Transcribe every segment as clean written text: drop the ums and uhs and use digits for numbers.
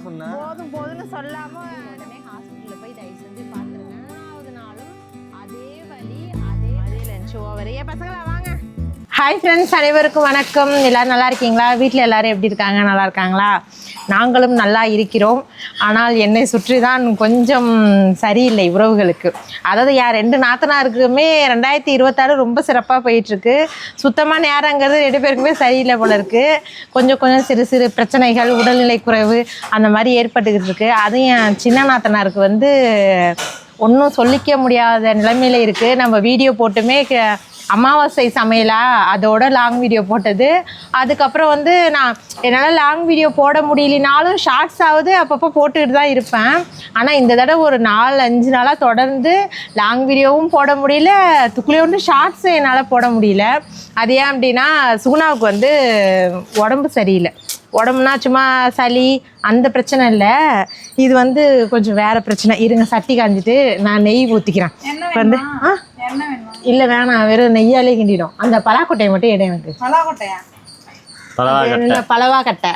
சொன்னேன். போதும் போதும்னு சொல்லாம உடனே ஹாஸ்பிட்டலில் போய் தயவு செஞ்சு பார்த்துருங்க. 2வது நாளும் அதே வலி அதே லஞ்ச் ஓவர். பசங்களா வாங்க. ஹாய் ஃப்ரெண்ட்ஸ், அனைவருக்கும் வணக்கம். எல்லோரும் நல்லா இருக்கீங்களா? வீட்டில் எல்லோரும் எப்படி இருக்காங்க? நல்லா இருக்காங்களா? நாங்களும் நல்லா இருக்கிறோம். ஆனால் என்னை சுற்றி தான் கொஞ்சம் சரியில்லை உறவுகளுக்கு. அதாவது யார் 2 நாத்தனாருக்குமே 2026 ரொம்ப சிறப்பாக போயிட்டுருக்கு. சுத்தமாக நேரங்கிறது 2 பேருக்குமே சரியில்லை போல இருக்குது. கொஞ்சம் சிறு சிறு பிரச்சனைகள், உடல்நிலை குறைவு அந்த மாதிரி ஏற்பட்டுக்கிட்டு இருக்குது. அதுவும் என் சின்ன நாத்தனாருக்கு வந்து ஒன்றும் சொல்லிக்க முடியாத நிலைமையில் இருக்குது. நம்ம வீடியோ போட்டுமே அமாவாசை சமையலா அதோட லாங் வீடியோ போட்டது. அதுக்கப்புறம் வந்து நான் என்னால் லாங் வீடியோ போட முடியலனாலும் ஷார்ட்ஸ் ஆகுது அப்பப்போ போட்டுக்கிட்டு தான் இருப்பேன். ஆனால் இந்த தடவை ஒரு 4-5 நாளாக தொடர்ந்து லாங் வீடியோவும் போட முடியல, துக்குள்ளே ஷார்ட்ஸும் என்னால் போட முடியல. அது ஏன் அப்படின்னா சுகுணாவுக்கு வந்து உடம்பு சரியில்லை. உடம்புனா சும்மா சளி அந்த பிரச்சனை இல்லை, இது வந்து கொஞ்சம் வேறு பிரச்சனை. இருங்க, சட்டி காஞ்சிட்டு நான் நெய் ஊற்றிக்கிறேன். வந்து இல்லை வேணாம், வெறும் நெய்யாலே கிண்டிடும். அந்த பலாக்கொட்டையை மட்டும் எடு எனக்கு. பலவாக்கட்டை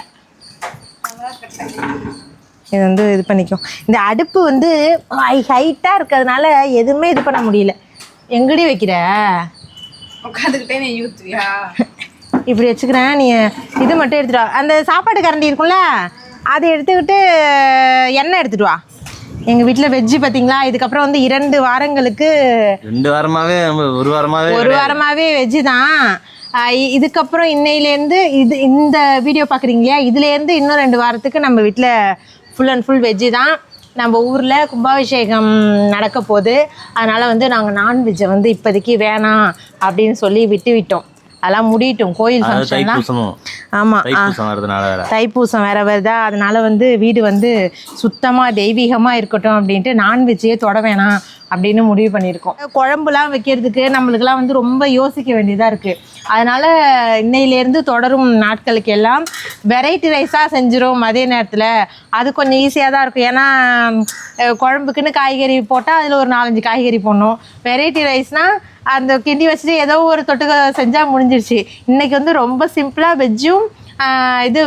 இது வந்து இது பண்ணிக்கும். இந்த அடுப்பு வந்து ஹைட்டாக இருக்கிறதுனால எதுவுமே இது பண்ண முடியல. எங்கடி வைக்கிற? உட்காந்துக்கிட்டே நெய் ஊற்றுவியா? இப்படி வச்சுக்கிறேன், நீ இது மட்டும் எடுத்துட்டு வா. அந்த சாப்பாடு கரண்டி இருக்கும்ல, அதை எடுத்துக்கிட்டு எண்ணெய் எடுத்துட்டு வா. எங்கள் வீட்டில் வெஜ்ஜு பார்த்தீங்களா. இதுக்கப்புறம் வந்து 2 வாரங்களுக்கு 2 வாரமாகவே ஒரு வாரமாகவே வெஜ்ஜு தான். இதுக்கப்புறம் இன்னையிலேருந்து இந்த வீடியோ பார்க்குறீங்க இல்லையா, இதுலேருந்து இன்னும் 2 வாரத்துக்கு நம்ம வீட்டில் ஃபுல் அண்ட் ஃபுல் வெஜ்ஜு தான். நம்ம ஊரில் கும்பாபிஷேகம் நடக்க போகுது. அதனால் வந்து நாங்கள் நான்வெஜ்ஜை வந்து இப்போதைக்கு வேணாம் அப்படின்னு சொல்லி விட்டோம். அதெல்லாம் முடியட்டும். கோயில் ஃபங்க்ஷன்லாம். ஆமாம், தைப்பூசம் வேறு வருதா. அதனால் வந்து வீடு வந்து சுத்தமாக தெய்வீகமாக இருக்கட்டும் அப்படின்ட்டு நான்வெஜ்ஜே தொட வேணாம் அப்படின்னு முடிவு பண்ணியிருக்கோம். குழம்புலாம் வைக்கிறதுக்கு நம்மளுக்கெல்லாம் வந்து ரொம்ப யோசிக்க வேண்டியதாக இருக்குது. அதனால் இன்னையிலேருந்து தொடரும் நாட்களுக்கு எல்லாம் வெரைட்டி ரைஸாக செஞ்சிடும் மதிய நேரத்தில். அது கொஞ்சம் ஈஸியாக தான் இருக்கும். ஏன்னா குழம்புக்குன்னு காய்கறி போட்டால் அதில் ஒரு 4-5 காய்கறி போடணும். வெரைட்டி ரைஸ்னால் அந்த கிண்டி வச்சுட்டு ஏதோ ஒரு தொட்டுக்க செஞ்சால் முடிஞ்சிடுச்சு. இன்றைக்கி வந்து ரொம்ப சிம்பிளாக வெஜ்ஜும் இது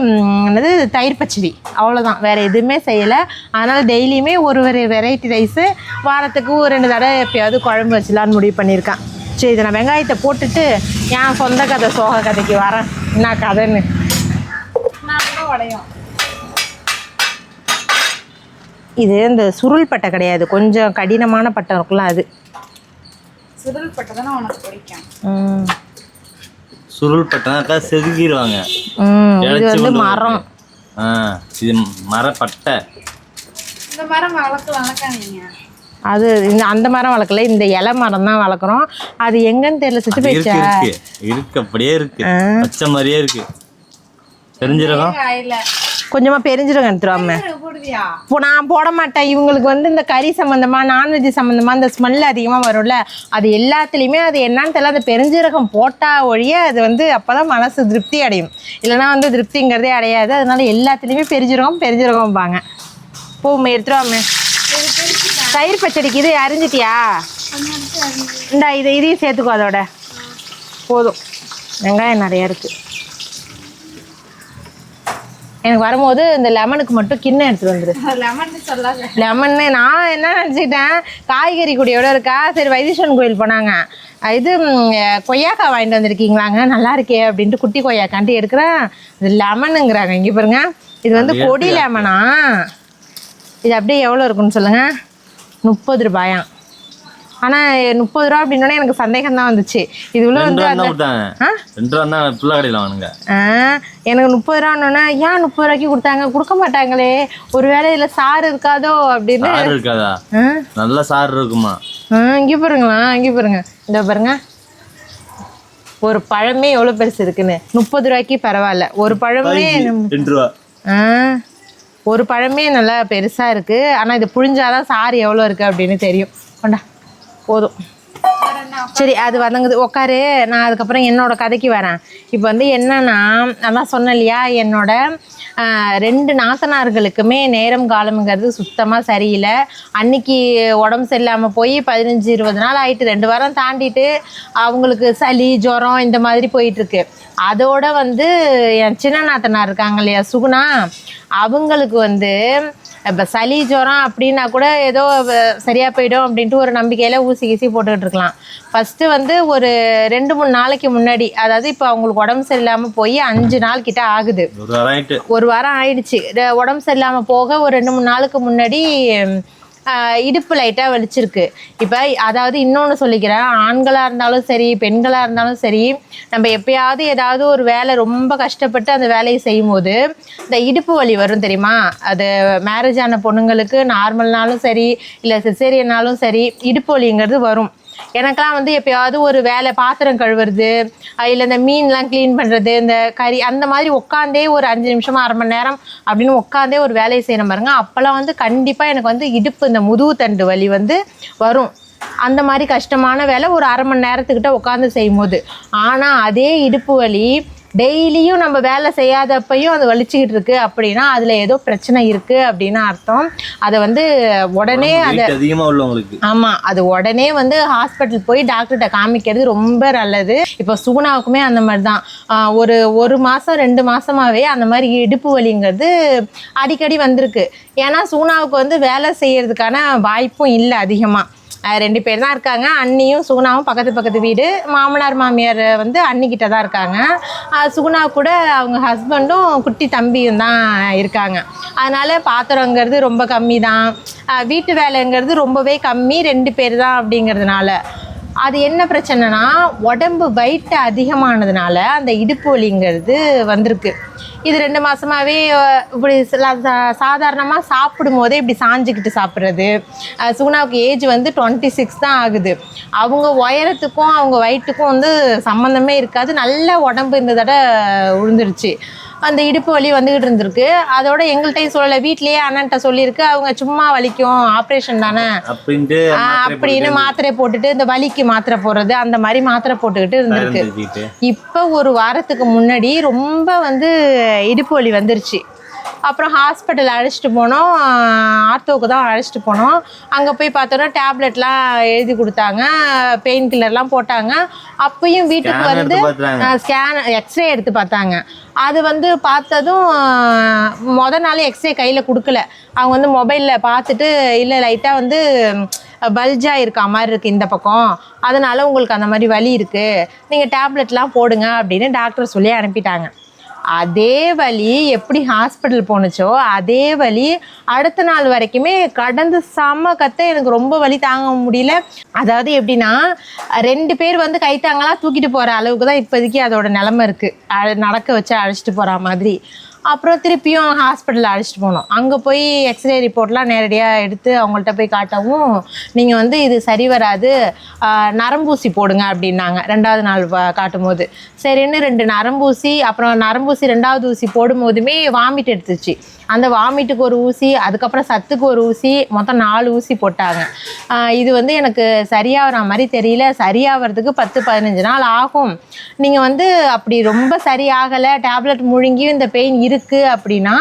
என்னது தயிர் பச்சடி, அவ்வளோதான். வேறு எதுவுமே செய்யலை. அதனால் டெய்லியுமே ஒரு வெரைட்டி ரைஸு, வாரத்துக்கு ஒரு 2 தடவை எப்போயாவது குழம்பு வச்சலான்னு முடிவு பண்ணியிருக்கேன். சரி, இதை நான் வெங்காயத்தை போட்டுட்டு என் சொந்த கதை சோக கதைக்கு வரேன். என்ன கதைன்னு உடையும். இது இந்த சுருள் பட்டை கிடையாது, கொஞ்சம் கடினமான பட்டம் இருக்குல்ல, அது சுருள் பட்டை தானே உனக்கு பிடிக்கும். சுருள் பட்டைனாக்கா செதுக்கிடுவாங்க. இது வந்து மரம், இது மரப்பட்டை. இந்த மரம் வளர்க்காதீங்க. அது அந்த மரம் வளர்க்கல, இந்த இலை மரம் தான் வளர்க்குறோம். அது எங்கன்னு தெரியல, சுற்றி போயிடுச்சா? இருக்கு, அப்படியே இருக்கு, பச்சை மாதிரியே இருக்கு. தெரிஞ்சிருக்கும். கொஞ்சமாக பெரிஞ்சிருங்க எடுத்துருவாம. இப்போ நான் போட மாட்டேன். இவங்களுக்கு வந்து இந்த கறி சம்மந்தமாக, நான்வெஜ் சம்மந்தமாக இந்த ஸ்மெல் அதிகமாக வரும்ல, அது எல்லாத்துலேயுமே அது என்னன்னு தெரியல, அந்த பெருஞ்சீரகம் போட்டால் ஒழிய அது வந்து அப்போ தான் மனசு திருப்தி அடையும். இல்லைனா வந்து திருப்திங்கிறதே அடையாது. அதனால எல்லாத்துலேயுமே பெருஞ்சீரகம்பாங்க. பூமை எடுத்துருவாமே. தயிர் பச்சடிக்கு இது அரிஞ்சிட்டியா? இந்தா இதையும் சேர்த்துக்கோ. அதோட போதும், வெங்காயம் நிறையா இருக்குது. எனக்கு வரும்போது இந்த லெமனுக்கு மட்டும் கிண்ணம் எடுத்துகிட்டு வந்துடு. லெமன்னு நான் என்ன நினச்சிக்கிட்டேன், காய்கறி கூடியோட இருக்கா. சரி, வைத்தீஸ்வரன் கோயில் போனாங்க, இது கொய்யாக்காய் வாங்கிட்டு வந்திருக்கீங்களாங்க, நல்லா இருக்கே அப்படின்ட்டு குட்டி கொய்யாக்கான்ட்டு எடுக்கிறேன். இது லெமனுங்கிறாங்க. இங்கே பாருங்க, இது வந்து பொடி லெமனா. இது அப்படியே எவ்வளோ இருக்குன்னு சொல்லுங்கள்? 30 ரூபாயாம். ஆனால் 30 ரூபா அப்படின்னோடனே எனக்கு சந்தேகம் தான் வந்துச்சு. இது உள்ள வந்து எனக்கு 30 ரூபான்னொன்னே ஏன் 30 ரூபாய்க்கு கொடுத்தாங்க, கொடுக்க மாட்டாங்களே, ஒரு வேளை இதில் சாறு இருக்காதோ அப்படின்னு. நல்ல சாறு இருக்குமா? இங்கே பாருங்களா, இங்கே பாருங்க, இந்த பாருங்க, ஒரு பழமே எவ்வளோ பெருசு இருக்குன்னு. 30 ரூபாய்க்கு பரவாயில்ல. ஒரு பழமே 2 ரூபா. ஒரு பழமே நல்லா பெருசாக இருக்குது. ஆனால் இது புழிஞ்சாதான் சாறு எவ்வளோ இருக்குது அப்படின்னு தெரியும். கொண்டா, போதும். சரி, அது வதங்குது, உட்காரு. நான் அதுக்கப்புறம் என்னோடய கதைக்கு வரேன். இப்போ வந்து என்னன்னா, அதான் சொன்னேன் இல்லையா, என்னோட 2 நாத்தனார்களுக்குமே நேரம் காலம்ங்கிறது சுத்தமாக சரியில்லை. அன்னைக்கு உடம்பு சரியில்லாமல் போய் 15-20 நாள் ஆகிட்டு, 2 வாரம் தாண்டிட்டு அவங்களுக்கு சளி ஜுரம் இந்த மாதிரி போயிட்டுருக்கு. அதோட வந்து என் சின்ன நாத்தனார் இருக்காங்க இல்லையா சுகுணா, அவங்களுக்கு வந்து இப்போ சளி ஜுரம் அப்படின்னா கூட ஏதோ சரியாக போயிடும் அப்படின்ட்டு ஒரு நம்பிக்கையில் ஊசி கீசி போட்டுக்கிட்டு இருக்கலாம். ஃபஸ்ட்டு வந்து ஒரு 2-3 நாளைக்கு முன்னாடி, அதாவது இப்போ அவங்களுக்கு உடம்பு சரியில்லாமல் போய் 5 நாள் கிட்ட ஆகுது, ஒரு வாரம் ஆயிடுச்சு. உடம்பு சரியில்லாமல் போக ஒரு 2-3 நாளுக்கு முன்னாடி இடுப்பு லைட்டாக வலிச்சிருக்கு. இப்போ அதாவது இன்னொன்று சொல்லிக்கிறேன், ஆண்களாக இருந்தாலும் சரி பெண்களாக இருந்தாலும் சரி, நம்ம எப்பயாவது ஏதாவது ஒரு வேலை ரொம்ப கஷ்டப்பட்டு அந்த வேலையை செய்யும் போது இந்த இடுப்பு வலி வரும் தெரியுமா. அது மேரேஜ் ஆன பொண்ணுங்களுக்கு நார்மல்னாலும் சரி இல்லை சிசேரியனாலும் சரி இடுப்பு வலிங்கிறது வரும். எனக்கெல்லாம் வந்து எப்போயாவது ஒரு வேலை, பாத்திரம் கழுவுறது இல்லை இந்த மீன்லாம் க்ளீன் பண்ணுறது, இந்த கறி அந்த மாதிரி உட்காந்தே ஒரு 5 நிமிஷம் 1/2 மணி நேரம் அப்படின்னு உட்காந்தே ஒரு வேலையை செய்யணும் பாருங்க. அப்போல்லாம் வந்து கண்டிப்பாக எனக்கு வந்து இடுப்பு இந்த முதுகு தண்டு வலி வந்து வரும். அந்த மாதிரி கஷ்டமான வேலை ஒரு 1/2 மணி நேரத்துக்கிட்ட உட்காந்து செய்யும் போது. ஆனால் அதே இடுப்பு வலி டெய்லியும் நம்ம வேலை செய்யாதப்பையும் அது வலிச்சுக்கிட்டு இருக்கு அப்படின்னா அதில் ஏதோ பிரச்சனை இருக்குது அப்படின்னு அர்த்தம். அதை வந்து உடனே ஆமாம், அது உடனே வந்து ஹாஸ்பிட்டல் போய் டாக்டர்கிட்ட காமிக்கிறது ரொம்ப நல்லது. இப்போ சுகுணாவுக்குமே அந்த மாதிரி தான் ஒரு மாதம் 2 மாதமாகவே அந்த மாதிரி இடுப்பு வலிங்கிறது அடிக்கடி வந்திருக்கு. ஏன்னா சுகுணாவுக்கு வந்து வேலை செய்யறதுக்கான வாய்ப்பும் இல்லை அதிகமாக. 2 பேர் தான் இருக்காங்க. அண்ணியும் சுகுணாவும் பக்கத்து வீடு. மாமனார் மாமியார் வந்து அண்ணிக்கிட்ட தான் இருக்காங்க. சுகுணா கூட அவங்க ஹஸ்பண்டும் குட்டி தம்பியும் தான் இருக்காங்க. அதனால் பாத்திரங்கிறது ரொம்ப கம்மி தான், வீட்டு வேலைங்கிறது ரொம்பவே கம்மி, 2 பேர் தான் அப்படிங்கிறதுனால அது என்ன பிரச்சனைனா உடம்பு வெயிட் அதிகமானதுனால அந்த இடுப்பு வலிங்கிறது வந்திருக்கு. இது 2 மாதமாகவே இப்படி சாதாரணமாக சாப்பிடும் போதே இப்படி சாஞ்சிக்கிட்டு சாப்பிட்றது. சுகுணாவுக்கு ஏஜ் வந்து 26 தான் ஆகுது. அவங்க உயரத்துக்கும் அவங்க வயிற்றுக்கும் வந்து சம்மந்தமே இருக்காது. நல்ல உடம்பு இந்த தடவை விழுந்துருச்சு. அந்த இடுப்பு வலி வந்துக்கிட்டு இருந்திருக்கு. அதோட எங்கள்கிட்டையும் சொல்லலை, வீட்லேயே அண்ணன்ட்ட சொல்லியிருக்கு. அவங்க சும்மா வலிக்கும், ஆப்ரேஷன் தானே அப்படின்னு மாத்திரை போட்டுட்டு இந்த வலிக்கு மாத்திரை போடுறது அந்த மாதிரி மாத்திரை போட்டுக்கிட்டு இருந்திருக்கு. இப்போ ஒரு வாரத்துக்கு முன்னாடி ரொம்ப வந்து இடுப்பு வலி வந்துருச்சு. அப்புறம் ஹாஸ்பிட்டல் அழைச்சிட்டு போனோம், ஆர்த்தோவுக்கு தான் அழைச்சிட்டு போனோம். அங்கே போய் பார்த்தோன்னா டேப்லெட்லாம் எழுதி கொடுத்தாங்க, பெயின் கில்லர்லாம் போட்டாங்க. அப்பயும் வீட்டுக்கு வந்து எக்ஸ்ரே எடுத்து பார்த்தாங்க. அது வந்து பார்த்ததும் நாள் எக்ஸ்ரே கையில் கொடுக்கல. அவங்க வந்து மொபைலில் பார்த்துட்டு இல்லை லைட்டாக வந்து பல்ஜாக இருக்கா மாதிரி இருக்குது இந்த பக்கம், அதனால் உங்களுக்கு அந்த மாதிரி வலி இருக்குது, நீங்கள் டேப்லெட்லாம் போடுங்க அப்படின்னு டாக்டர் சொல்லி அனுப்பிட்டாங்க. அதே வலி எப்படி ஹாஸ்பிட்டல் போணுச்சோ அதே வலி அடுத்த நாள் வரைக்குமே கடந்து செம்ம கத்த. எனக்கு ரொம்ப வலி தாங்க முடியல. அதாவது எப்படின்னா 2 பேர் வந்து கைத்தாங்கலாம் தூக்கிட்டு போகிற அளவுக்கு தான் இப்போதைக்கு அதோட நிலமை இருக்குது, நடக்க வச்சு அழைச்சிட்டு போகிற மாதிரி. அப்புறம் திருப்பியும் ஹாஸ்பிட்டலில் அழைச்சிட்டு போனோம். அங்கே போய் எக்ஸ்ரே ரிப்போர்ட்லாம் நேரடியாக எடுத்து அவங்கள்ட்ட போய் காட்டவும், நீங்கள் வந்து இது சரி வராது, நரம்பூசி போடுங்க அப்படின்னாங்க. 2வது நாள் காட்டும் போது சரின்னு 2 நரம்பூசி, அப்புறம் நரம்பூசி 2வது ஊசி போடும்போதுமே வாமிட் எடுத்துச்சு. அந்த வாமிட்டுக்கு ஒரு ஊசி, அதுக்கப்புறம் சத்துக்கு ஒரு ஊசி, மொத்தம் 4 ஊசி போட்டாங்க. இது வந்து எனக்கு சரியாகிற மாதிரி தெரியல. சரியாகிறதுக்கு 10-15 நாள் ஆகும். நீங்கள் வந்து அப்படி ரொம்ப சரியாகலை, டேப்லெட் முழுங்கியும் இந்த பெயின் இருக்குது அப்படின்னா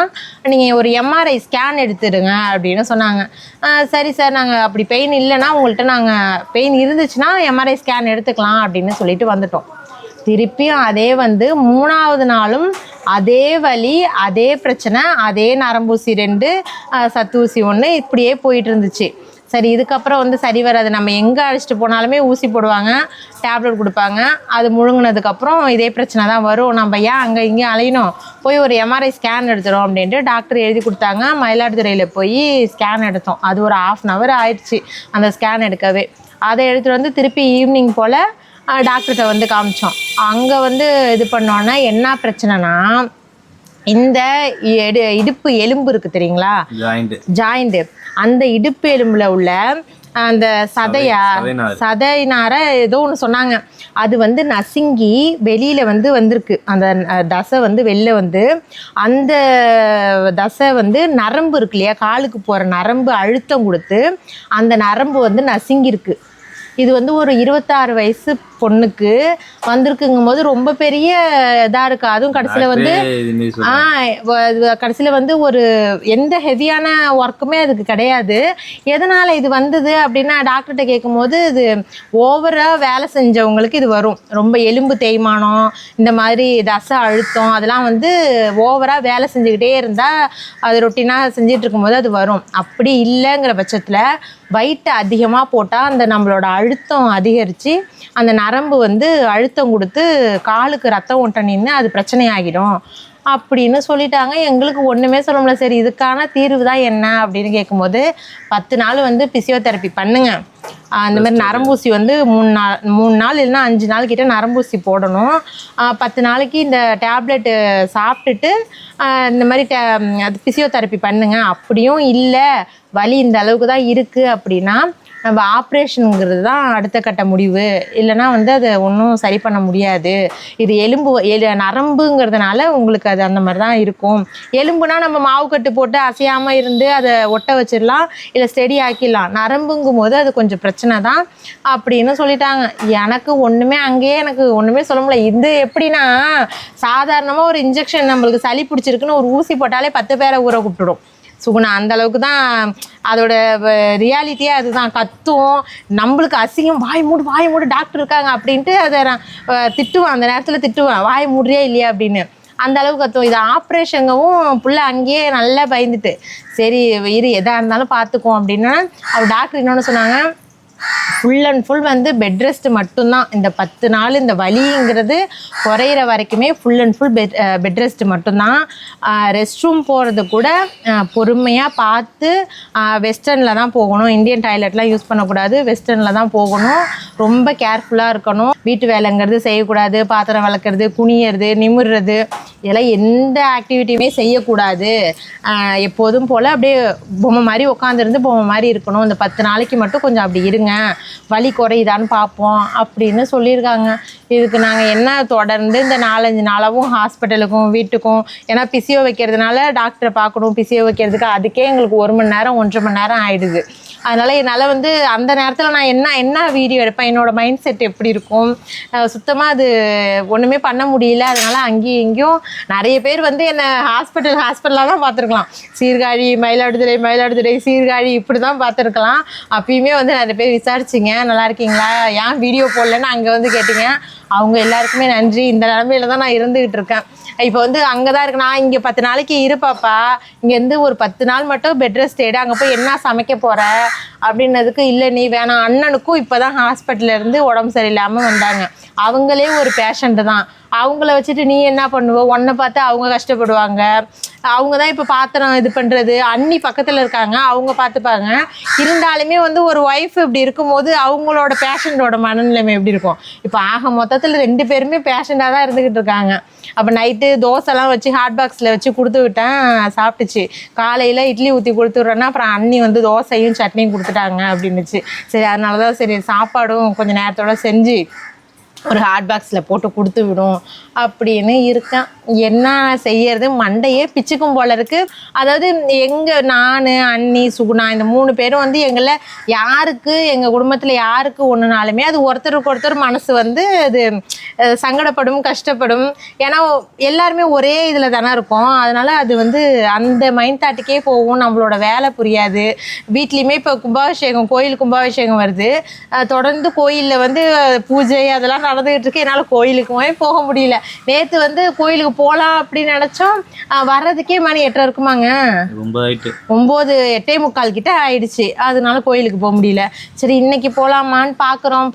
நீங்கள் ஒரு எம்ஆர்ஐ ஸ்கேன் எடுத்துடுங்க அப்படின்னு சொன்னாங்க. சரி சார், நாங்கள் அப்படி பெயின் இல்லைன்னா உங்கள்கிட்ட நாங்கள் பெயின் இருந்துச்சுன்னா எம்ஆர்ஐ ஸ்கேன் எடுத்துக்கலாம் அப்படின்னு சொல்லிட்டு வந்துட்டோம். திருப்பியும் அதே வந்து 3வது நாளும் அதே வலி, அதே பிரச்சனை, அதே நரம்பூசி 2, சத்தூசி 1 இப்படியே போயிட்டு இருந்துச்சு. சரி, இதுக்கப்புறம் வந்து சரி வராது, நம்ம எங்கே அழைச்சிட்டு போனாலுமே ஊசி போடுவாங்க, டேப்லெட் கொடுப்பாங்க, அது முழுங்கினதுக்கப்புறம் இதே பிரச்சனை தான் வரும், நம்ம ஏன் அங்கே இங்கேயும் அலையணும், போய் ஒரு எம்ஆர்ஐ ஸ்கேன் எடுத்துடும் அப்படின்ட்டு டாக்டர் எழுதி கொடுத்தாங்க. மயிலாடுதுறையில் போய் ஸ்கேன் எடுத்தோம். அது ஒரு 1/2 hour ஆயிடுச்சு அந்த ஸ்கேன் எடுக்கவே. அதை எடுத்துகிட்டு வந்து திருப்பி ஈவினிங் போல் டாக்டர்கிட்ட வந்து காமிச்சோம். அங்கே வந்து இது பண்ணோன்னா என்ன பிரச்சனைனா, இந்த இடுப்பு எலும்பு இருக்குது தெரியுங்களா, ஜாயிண்ட், அந்த இடுப்பு எலும்பில் உள்ள அந்த சதைனார ஏதோ ஒன்று சொன்னாங்க, அது வந்து நசுங்கி வெளியில் வந்து வந்திருக்கு. அந்த தசை வந்து வெளில வந்து, அந்த தசை வந்து நரம்பு இருக்கு இல்லையா, காலுக்கு போகிற நரம்பு அழுத்தம் கொடுத்து அந்த நரம்பு வந்து நசுங்கிருக்கு. இது வந்து ஒரு 26 வயசு பொண்ணுக்கு வந்திருக்குங்கும் போது ரொம்ப பெரிய இதாக இருக்குது. அதுவும் கடைசியில் வந்து கடைசியில் வந்து ஒரு எந்த ஹெவியான ஒர்க்குமே அதுக்கு கிடையாது. எதனால் இது வந்தது அப்படின்னா டாக்டர்கிட்ட கேட்கும்போது இது ஓவராக வேலை செஞ்சவங்களுக்கு இது வரும். ரொம்ப எலும்பு தேய்மானம், இந்த மாதிரி தசை அழுத்தம், அதெல்லாம் வந்து ஓவராக வேலை செஞ்சுக்கிட்டே இருந்தால் அது ரொட்டீனாக செஞ்சிட்டு இருக்கும்போது அது வரும். அப்படி இல்லைங்கிற பட்சத்தில் வெயிட் அதிகமாக போட்டால் அந்த நம்மளோட அழுத்தம் அதிகரித்து அந்த நரம்பு வந்து அழுத்தம் கொடுத்து காலுக்கு ரத்தம் ஓட்டம் நின்று அது பிரச்சனை ஆகிடும் அப்படின்னு சொல்லிட்டாங்க. எங்களுக்கு ஒன்றுமே சொல்ல முடியல. சரி, இதுக்கான தீர்வு தான் என்ன அப்படின்னு கேட்கும்போது 10 நாள் வந்து பிசியோதெரப்பி பண்ணுங்க. அந்த மாதிரி நரம்பூசி வந்து 3 நாள் இல்லைன்னா 5 நாள் கிட்ட நரம்பூசி போடணும். 10 நாளைக்கு இந்த டேப்லெட்டு சாப்பிட்டுட்டு இந்த மாதிரி அது பிசியோதெரப்பி பண்ணுங்க. அப்படியும் இல்லை, வலி இந்த அளவுக்கு தான் இருக்குது அப்படின்னா நம்ம ஆப்ரேஷனுங்கிறது தான் அடுத்த கட்ட முடிவு. இல்லைனா வந்து அதை ஒன்றும் சரி பண்ண முடியாது. இது நரம்புங்கிறதுனால உங்களுக்கு அது அந்த மாதிரி தான் இருக்கும். எலும்புனா நம்ம மாவு கட்டு போட்டு அசையாமல் இருந்து அதை ஒட்ட வச்சிடலாம், இல்லை ஸ்டெடி ஆக்கிடலாம். நரம்புங்கும் போது அது கொஞ்சம் பிரச்சனை தான் அப்படின்னு சொல்லிட்டாங்க. எனக்கு ஒன்றுமே சொல்ல முடியல. இது எப்படின்னா சாதாரணமாக ஒரு இன்ஜெக்ஷன் நம்மளுக்கு சளி பிடிச்சிருக்குன்னு ஒரு ஊசி போட்டாலே 10 பேரை ஊற கூப்பிட்டுடும். சுகுணா அந்த அளவுக்கு தான் அதோட ரியாலிட்டியே அதுதான். கத்தும், நம்மளுக்கு அசிங்கம், வாய் மூடு டாக்டர் இருக்காங்க அப்படின்ட்டு அதை நான் திட்டுவேன். அந்த நேரத்தில் திட்டுவேன், வாய் மூடுறியா இல்லையா அப்படின்னு. அந்த அளவுக்கு கத்தும். இது ஆப்ரேஷங்கவும் புள்ள அங்கேயே நல்லா பயந்துட்டு சரி இரு எதாக இருந்தாலும் பார்த்துக்குவோம் அப்படின்னா அவர் டாக்டர் இன்னொன்று சொன்னாங்க, ஃபுல் அண்ட் ஃபுல் வந்து பெட் ரெஸ்ட் மட்டும்தான். இந்த 10 நாள் இந்த வலிங்கிறது குறையிற வரைக்குமே full and full bed rest மட்டும்தான். ரெஸ்ட் ரூம் போகிறது கூட பொறுமையாக பார்த்து வெஸ்டர்னில் தான் போகணும். இந்தியன் டாய்லெட்லாம் யூஸ் பண்ணக்கூடாது, வெஸ்டர்னில் தான் போகணும். ரொம்ப கேர்ஃபுல்லாக இருக்கணும். வீட்டு வேலைங்கிறது செய்யக்கூடாது. பாத்திரம் விளக்குறது, குனியறது, நிமிர்றது, இதெல்லாம் எந்த ஆக்டிவிட்டியுமே செய்யக்கூடாது. எப்போதும் போல் அப்படியே பொம்மை மாதிரி உட்காந்துருந்து பொம்மை மாதிரி இருக்கணும். இந்த 10 நாளைக்கு மட்டும் கொஞ்சம் அப்படி இருங்க, வலி குறையுதான்னு பார்ப்போம் அப்படின்னு சொல்லியிருக்காங்க. இதுக்கு நாங்கள் என்ன தொடர்ந்து இந்த 4-5 நாளாகவும் ஹாஸ்பிட்டலுக்கும் வீட்டுக்கும், ஏன்னா பிசியோ வைக்கிறதுனால டாக்டரை பார்க்கணும், பிசியோ வைக்கிறதுக்கு அதுக்கே எங்களுக்கு 1 மணி நேரம் 1.5 மணி நேரம் ஆகிடுது. அதனால் என்னால் வந்து அந்த நேரத்தில் நான் என்ன வீடியோ எடுப்பேன், என்னோடய மைண்ட் செட் எப்படி இருக்கும், சுத்தமாக அது ஒன்றுமே பண்ண முடியல. அதனால் அங்கேயும் இங்கேயும் நிறைய பேர் வந்து என்னை ஹாஸ்பிட்டலாக தான் பார்த்துருக்கலாம். சீர்காழி, மயிலாடுதுறை, சீர்காழி இப்படி தான் பார்த்துருக்கலாம். அப்பயுமே வந்து நிறைய பேர் விசாரிச்சிங்க, நல்லா இருக்கீங்களா, ஏன் வீடியோ போடலன்னு அங்கே வந்து கேட்டிங்க. அவங்க எல்லாருக்குமே நன்றி. இந்த நிலமையில தான் நான் இருந்துகிட்டு இருக்கேன். இப்போ வந்து அங்கே தான் இருக்கு. நான் இங்கே 10 நாளைக்கு இருப்பாப்பா, இங்கேருந்து ஒரு 10 நாள் மட்டும் பெட் ரெஸ்ட் எடு, அங்கே போய் என்ன சமைக்க போகிற அப்படின்னதுக்கு இல்லை நீ வேணாம். அண்ணனுக்கும் இப்போ தான் ஹாஸ்பிட்டல்லேருந்து உடம்பு சரியில்லாமல் வந்தாங்க. அவங்களே ஒரு பேஷண்ட்டு தான். அவங்கள வச்சுட்டு நீ என்ன பண்ணுவ, உன்னை பார்த்து அவங்க கஷ்டப்படுவாங்க. அவங்க தான் இப்போ பாத்திரம் இது பண்ணுறது. அண்ணி பக்கத்தில் இருக்காங்க, அவங்க பார்த்துப்பாங்க. இருந்தாலுமே வந்து ஒரு ஒய்ஃப் இப்படி இருக்கும்போது அவங்களோட பேஷண்ட்டோட மனநிலைமை எப்படி இருக்கும்? இப்போ ஆக மொத்தத்தில் 2 பேருமே பேஷண்ட்டாக தான் இருந்துக்கிட்டு இருக்காங்க. அப்போ நைட்டு தோசைலாம் வச்சு ஹாட் பாக்ஸில் வச்சு கொடுத்து விட்டேன், சாப்பிட்டுச்சு. காலையில் இட்லி ஊற்றி கொடுத்து விட்றேன்னா அப்புறம் அண்ணி வந்து தோசையும் சட்னியும் கொடுத்துட்டாங்க அப்படின்னுச்சு. சரி, அதனால தான் சரி சாப்பாடும் கொஞ்சம் நேரத்தோட செஞ்சு ஒரு ஹாட் பாக்ஸில் போட்டு கொடுத்து விடும் அப்படின்னு இருக்கேன். என்ன செய்யறது, மண்டையே பிச்சுக்கும் போல இருக்குது. அதாவது நான், அண்ணி, சுகுணா இந்த 3 பேரும் வந்து எங்கள் குடும்பத்தில் யாருக்கு ஒன்றுனாலுமே அது ஒருத்தருக்கு ஒருத்தர் மனசு வந்து அது சங்கடப்படும், கஷ்டப்படும். ஏன்னா எல்லாருமே ஒரே இதில் தானே இருக்கோம். அதனால் அது வந்து அந்த மைண்ட் தாட்டுக்கே போகும். நம்மளோட வேலை புரியாது. வீட்லேயுமே இப்போ கோயில் கும்பாபிஷேகம் வருது. தொடர்ந்து கோயிலில் வந்து பூஜை அதெல்லாம் நடந்துகிட்டு இருக்கு. என்னால் கோயிலுக்குமே போக முடியல. நேற்று வந்து கோயிலுக்கு போகலாம் அப்படின்னு நினச்சோம், வர்றதுக்கே மணி 8:30 இருக்குமாங்க, 8:45 கிட்ட ஆயிடுச்சு. அதனால கோயிலுக்கு போக முடியல. சரி இன்னைக்கு போகலாமான்னு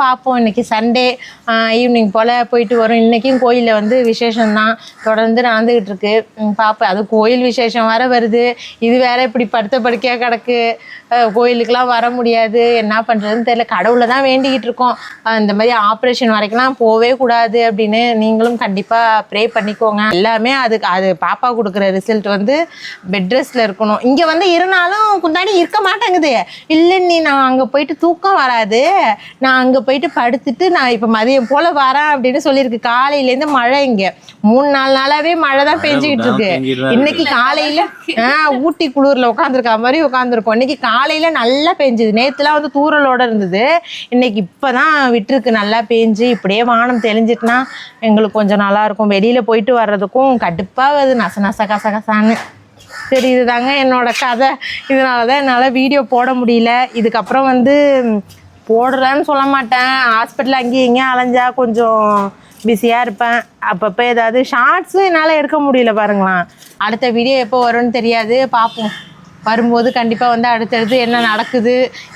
பார்ப்போம். இன்னைக்கு சண்டே ஈவினிங் போல் போயிட்டு வரும். இன்றைக்கும் கோயிலில் வந்து விசேஷம்தான் தொடர்ந்து நடந்துக்கிட்டு இருக்கு. பார்ப்பேன். அது கோயில் விசேஷம் வருது, இது வேற இப்படி படுக்கையாக கிடக்கு. கோயிலுக்கெலாம் வர முடியாது, என்ன பண்ணுறதுன்னு தெரியல. கடவுளை தான் வேண்டிக்கிட்டு இருக்கோம். இந்த மாதிரி ஆப்ரேஷன் வரைக்கும்லாம் தான் போவே கூடாது அப்படின்னு. நீங்களும் கண்டிப்பாக ப்ரே பண்ணிக்கோங்க. எல்லாமே அது பாப்பா கொடுக்குற ரிசல்ட் வந்து பெட் ரெஸ்ட்டில் இருக்கணும். இங்கே வந்து இருந்தாலும் குந்தாணி இருக்க மாட்டேங்குது. இல்லைன்னு நான் அங்கே போயிட்டு தூக்கம் வராது, நான் அங்கே போயிட்டு படுத்துட்டு நான் இப்போ மதியம் போல் வரேன் அப்படின்னு சொல்லியிருக்கு. காலையிலேருந்து மழை, இங்கே 3-4 நாளாகவே மழை தான் பெஞ்சிக்கிட்டு இருக்கு. இன்னைக்கு காலையில் ஊட்டி குளிரில் உட்காந்துருக்கா மாதிரி உட்காந்துருக்கோம். இன்னைக்கு காலையில் நல்லா பெஞ்சுது. நேற்றுலாம் வந்து தூறலோடு இருந்தது. இன்னைக்கு இப்போ தான் விட்டுருக்கு நல்லா பேஞ்சு. இப்படியே வானம் தெளிஞ்சிட்டுனா எங்களுக்கு கொஞ்சம் நல்லாயிருக்கும். வெளியில் போயிட்டு வர்றதுக்கும் கடுப்பாகுது, நச கசகசான்னு. சரி, இதுதாங்க என்னோட கதை. இதனால தான் என்னால் வீடியோ போட முடியல. இதுக்கப்புறம் வந்து போடுறேன்னு சொல்ல மாட்டேன். ஹாஸ்பிட்டல் அங்கேயும் இங்கேயும் அலைஞ்சா கொஞ்சம் பிஸியாக இருப்பேன். அப்பப்போ ஏதாவது ஷார்ட்ஸும் என்னால் எடுக்க முடியல பாருங்களேன். அடுத்த வீடியோ எப்போ வரும்னு தெரியாது, பார்ப்போம். வரும்போது கண்டிப்பாக வந்து அடுத்தடுத்து என்ன நடக்குது,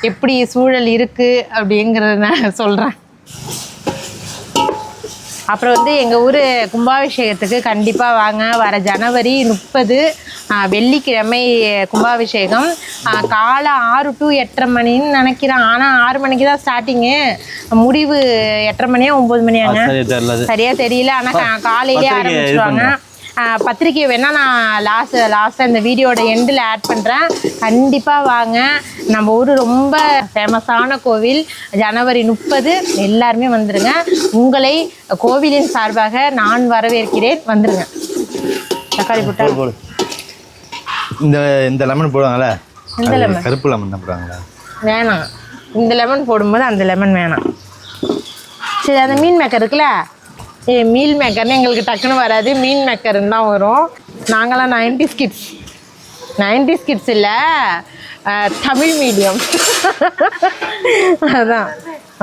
எப்படி சூழல் இருக்குது அப்படிங்கிறத நான் சொல்கிறேன். அப்புறம் வந்து எங்கள் ஊர் கும்பாபிஷேகத்துக்கு கண்டிப்பாக வாங்க. வர ஜனவரி 30 வெள்ளிக்கிழமை கும்பாபிஷேகம். காலை 6 to 8:30 மணின்னு நினைக்கிறேன். ஆனால் 6 மணிக்கு தான் ஸ்டார்டிங்கு. முடிவு 8:30 மணியா 9 மணியாங்க, சரியாக தெரியல. ஆனால் காலையிலே ஆரம்பிச்சுருவாங்க. பத்திரிக்கை வேணால் நான் லாஸ்ட்டாக இந்த வீடியோட எண்டில் ஆட் பண்ணுறேன். கண்டிப்பாக வாங்க. நம்ம ஊர் ரொம்ப ஃபேமஸான கோவில். ஜனவரி 30 எல்லாருமே வந்துடுங்க. உங்களை கோவிலின் சார்பாக நான் வரவேற்கிறேன். வந்துடுங்க. தக்காளி போட்டா இந்த லெமன் போடுவாங்களே, இந்த லெமன் கருப்பு லெமன் தான் போடுவாங்களா? வேணாம், இந்த லெமன் போடும்போது அந்த லெமன் வேணாம். சரி, அந்த மீன் மேக்கர் இருக்குல்ல, மீல் மேக்கர்னு எங்களுக்கு டக்குன்னு வராது, மீன் மேக்கர்னு தான் வரும். நாங்களாம் 90s கிட்ஸ். 90s கிட்ஸ் இல்லை, தமிழ் மீடியம். அதான்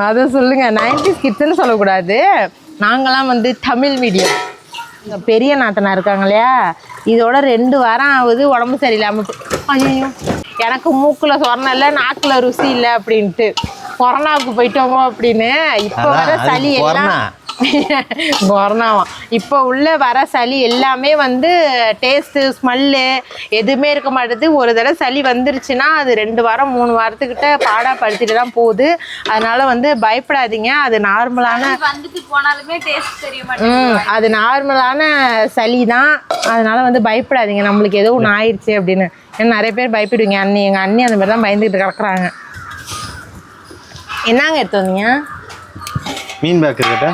அதை சொல்லுங்கள். 90s கிட்ஸ்ன்னு சொல்லக்கூடாது. நாங்களாம் வந்து தமிழ் மீடியம். பெரிய நாத்தனா இருக்காங்க இல்லையா, இதோட 2 வாரம் ஆகுது உடம்பு சரியில்லாமல். ஐயோ, எனக்கு மூக்கில் சொரணம் இல்லை, நாக்கில் ருசி இல்லை அப்படின்ட்டு கொரோனாவுக்கு போயிட்டோமோ அப்படின்னு. இப்போ வர சளி எல்லாம் கொரோனாவா, இப்போ உள்ள வர சளி எல்லாமே வந்து டேஸ்ட்டு ஸ்மெல்லு எதுவுமே இருக்க மாட்டேது. ஒரு தடவை சளி வந்துருச்சுன்னா அது 2 வாரம் 3 வாரத்துக்கிட்ட பாடாப்படுத்திட்டு தான் போகுது. அதனால வந்து பயப்படாதீங்க. அது நார்மலான வந்துட்டு போனாலுமே டேஸ்ட் தெரிய மாட்டேங்குது. அது நார்மலான சளி தான். அதனால வந்து பயப்படாதீங்க, நம்மளுக்கு ஏதோ ஒன்று ஆயிடுச்சு அப்படின்னு. ஏன்னா நிறைய பேர் பயப்படுவீங்க. எங்கள் அண்ணி அந்த மாதிரி தான் பயந்துக்கிட்டு கிடக்குறாங்க. என்னங்க எடுத்து வந்தீங்க? மீன் பேக்கர் கிட்ட.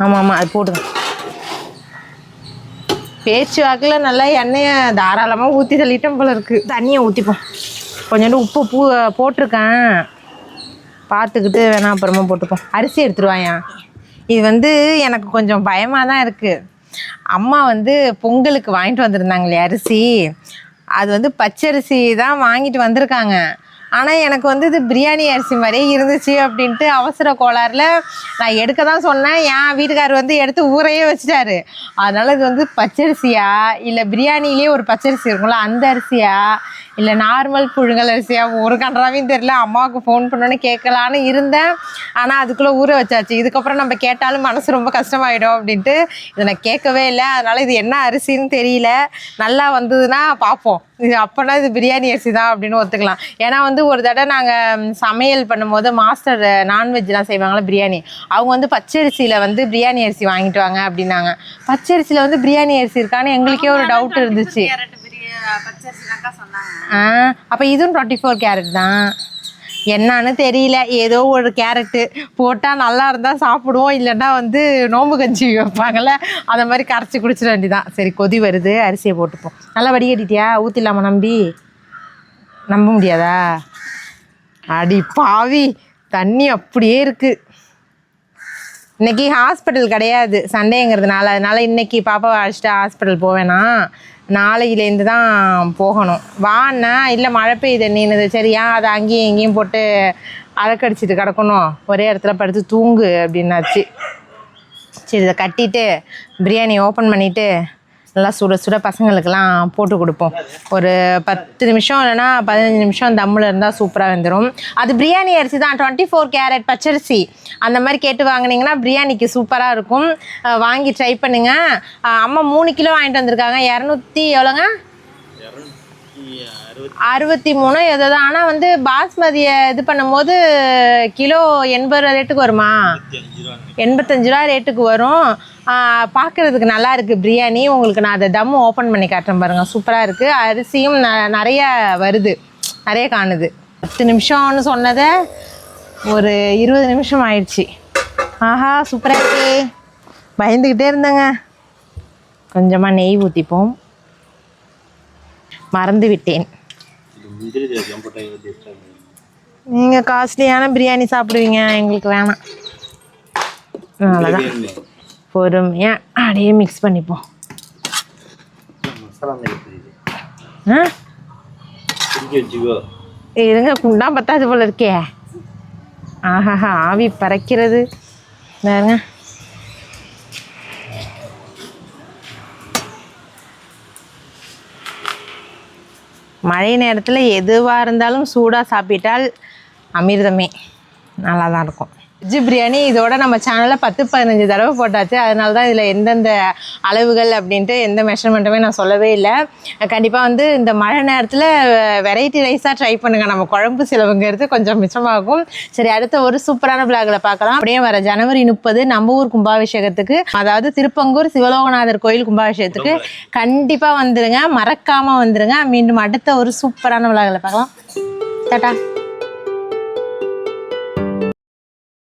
ஆமாம், அது போடுங்க. பேச்சு வாக்கில் நல்லா எண்ணெயை தாராளமாக ஊற்றி தள்ளிட்டோம் போல இருக்குது. தண்ணியை ஊற்றிப்போம். கொஞ்சோண்டு உப்பு போட்டிருக்கேன், பார்த்துக்கிட்டு வேணாம் அப்புறமா போட்டுப்போம். அரிசி எடுத்துருவாயா. இது வந்து எனக்கு கொஞ்சம் பயமாக தான் இருக்குது. அம்மா வந்து பொங்கலுக்கு வாங்கிட்டு வந்திருந்தாங்க இல்லையா அரிசி, அது வந்து பச்சரிசி தான் வாங்கிட்டு வந்திருக்காங்க. ஆனால் எனக்கு வந்து இது பிரியாணி அரிசி மாதிரியே இருந்துச்சு அப்படின்ட்டு அவசர கோளாறில் நான் எடுக்க தான் சொன்னேன். என் வீட்டுக்காரர் வந்து எடுத்து ஊரையே வச்சுட்டாரு. அதனால் இது வந்து பச்சரிசியா இல்லை பிரியாணிலேயே ஒரு பச்சரிசி இருக்கும்ல அந்த அரிசியா இல்லை நார்மல் புழுங்கல் அரிசியா, ஒரு கன்றாவையும் தெரியல. அம்மாவுக்கு ஃபோன் பண்ணோன்னே கேட்கலான்னு இருந்தேன். ஆனால் அதுக்குள்ளே ஊற வச்சாச்சு. இதுக்கப்புறம் நம்ம கேட்டாலும் மனசு ரொம்ப கஷ்டமாயிடும் அப்படின்ட்டு இதை நான் கேட்கவே இல்லை. அதனால் இது என்ன அரிசின்னு தெரியல. நல்லா வந்ததுன்னா பார்ப்போம். இது அப்போனா இது பிரியாணி அரிசி தான் அப்படின்னு ஒத்துக்கலாம். ஏன்னா வந்து ஒரு தடவை நாங்கள் சமையல் பண்ணும்போது மாஸ்டர் நான்வெஜ்லாம் செய்வாங்களே பிரியாணி, அவங்க வந்து பச்சரிசியில் வந்து பிரியாணி அரிசி வாங்கிட்டு வாங்க அப்படின்னாங்க. பச்சரிசியில் வந்து பிரியாணி அரிசி இருக்கான்னு எங்களுக்கே ஒரு டவுட் இருந்துச்சு. அப்போ இதுவும் 24 கேரட் தான். என்னன்னு தெரியல, ஏதோ ஒரு கேரட்டு போட்டால் நல்லா இருந்தால் சாப்பிடுவோம், இல்லைன்னா வந்து நோம்பு கஞ்சி வைப்பாங்கள்ல அதை மாதிரி கரைச்சி குடிச்சிட வேண்டியதான். சரி, கொதி வருது, அரிசியை போட்டுப்போம். நல்லா வடிகட்டிட்டியா? ஊற்றிடலாமா? நம்ப முடியாதா? அடி பாவி, தண்ணி அப்படியே இருக்குது. இன்றைக்கி ஹாஸ்பிட்டல் கிடையாது சண்டேங்கிறதுனால, அதனால் இன்றைக்கி பாப்பாவை அழைச்சிட்டு ஹாஸ்பிட்டல் போவேனா, நாளையிலேருந்து தான் போகணும். வான்னா இல்லை மழை பெய்யுது நீனுது. சரியா, அதை அங்கேயும் இங்கேயும் போட்டு அலக்கடிச்சிட்டு கிடக்கணும், ஒரே இடத்துல படுத்து தூங்கு அப்படின்னாச்சு. சரி, இதை கட்டிட்டு பிரியாணி ஓப்பன் பண்ணிவிட்டு நல்லா சுட சுட பசங்களுக்கெல்லாம் போட்டு கொடுப்போம். ஒரு 10 நிமிஷம் இல்லைன்னா 15 நிமிஷம் தம்மில் இருந்தால் சூப்பராக வந்துடும். அது பிரியாணி அரிசி தான், 24 கேரட் பச்சரிசி. அந்த மாதிரி கேட்டு வாங்கினீங்கன்னா பிரியாணிக்கு சூப்பராக இருக்கும். வாங்கி ட்ரை பண்ணுங்கள். அம்மா 3 கிலோ வாங்கிட்டு வந்திருக்காங்க. 200 எவ்வளோங்க? 63 ஏதோ தான். ஆனால் வந்து பாஸ்மதியை இது பண்ணும்போது கிலோ 80 ரேட்டுக்கு வருமா? 85 ரூபா ரேட்டுக்கு வரும். பார்க்குறதுக்கு நல்லா இருக்குது பிரியாணி. உங்களுக்கு நான் அதை தம் ஓப்பன் பண்ணி காட்டுறேன் பாருங்கள், சூப்பராக இருக்குது. அரிசியும் நிறைய வருது, நிறைய காணுது. 10 நிமிஷம்னு சொன்னதை ஒரு 20 நிமிஷம் ஆயிடுச்சு. ஆஹா சூப்பராக இருக்கே, பயந்துக்கிட்டே இருந்தேங்க. கொஞ்சமாக நெய் ஊற்றிப்போம், மறந்து விட்டேன். நீங்கள் காஸ்ட்லியான பிரியாணி சாப்பிடுவீங்க, எங்களுக்கு வேணாம். அவ்வளோதான், பொறுமையாக அப்படியே மிக்ஸ் பண்ணிப்போம். இருங்க, குண்டா பத்தாது போல இருக்கே. ஆஹாஹா ஆவி பறக்கிறது. பாருங்க, மழை நேரத்தில் எதுவாக இருந்தாலும் சூடாக சாப்பிட்டால் அமிர்தமே, நல்லா தான் இருக்கும். வெஜ்ஜு பிரியாணி இதோட நம்ம சேனலில் 10-15 தடவை போட்டாச்சு. அதனால தான் இதில் எந்தெந்த அளவுகள் அப்படின்ட்டு எந்த மெஷர்மெண்ட்டுமே நான் சொல்லவே இல்லை. கண்டிப்பாக வந்து இந்த மழை நேரத்தில் வெரைட்டி ரைஸாக ட்ரை பண்ணுங்கள், நம்ம குழம்பு செலவுங்கிறது கொஞ்சம் மிச்சமாகும். சரி, அடுத்த ஒரு சூப்பரான விளாகில் பார்க்கலாம். அப்படியே வர ஜனவரி 30 நம்ம ஊர் கும்பாபிஷேகத்துக்கு, அதாவது திருப்பங்கூர் சிவலோகநாதர் கோயில் கும்பாபிஷேகத்துக்கு கண்டிப்பாக வந்துடுங்க, மறக்காமல் வந்துடுங்க. மீண்டும் அடுத்த ஒரு சூப்பரான விளாகில் பார்க்கலாம். டாடா.